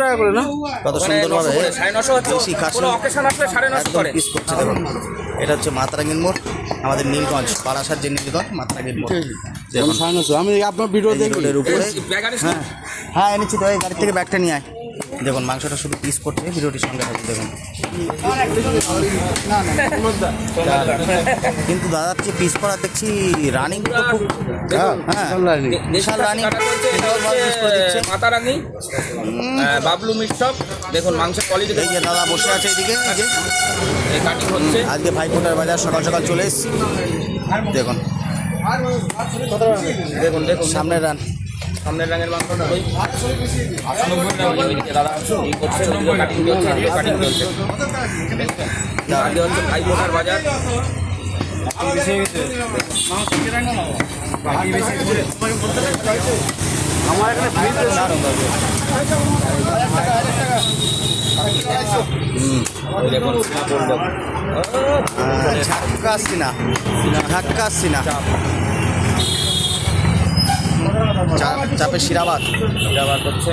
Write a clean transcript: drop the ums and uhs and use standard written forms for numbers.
টাকা করে না? কত সুন্দরভাবে 950 দেশি খাসি কোনো অকেশন আসলে 950 একদম করে। পিস করছে। দেখুন এটা হচ্ছে মাতরাঙ্গীর মোড়, আমাদের নীলগঞ্জ, বারাসাত যে নীলগঞ্জ মাতরাঙ্গীর মোড়। দেখুন 950, আমি আপনার ভিডিও দেখি। রোডের উপরে। ব্যাগ আনিস হ্যাঁ হ্যাঁ এনেছি তো, এই গাড়ি থেকে ব্যাগটা নিয়ে আয়। দেখুন মাংসটা শুধু পিস করছে, ভিডিওটির সঙ্গে থাকুন। দেখুন কিন্তু দাদার যে পিস করা দেখছি রানিং তো খুব, হ্যাঁ বিশাল রানিং। মাতারাঙ্গি বাবলু মিট শপ। দেখুন মাংসের কোয়ালিটি এই যে দাদা বসে আছে এইদিকে, এই যে কাটিং হচ্ছে। আজকে ভাইফোঁটার বাজার সকাল সকাল চলে এসেছি। দেখুন দেখুন দেখুন সামনের রান, সামনের রঙের মাংস ওই 98 এদিকে দাদা এই করছে, ওদিকে কাটিং চলছে, এদিকে কাটিং চলছে। আজকে হচ্ছে ভাইফোঁটার বাজার। ওই দেখুন ঝাক্কা আসছি না, ঝাক্কা আসছি না, চাপের শিরাবাদ ব্যবহার করছে।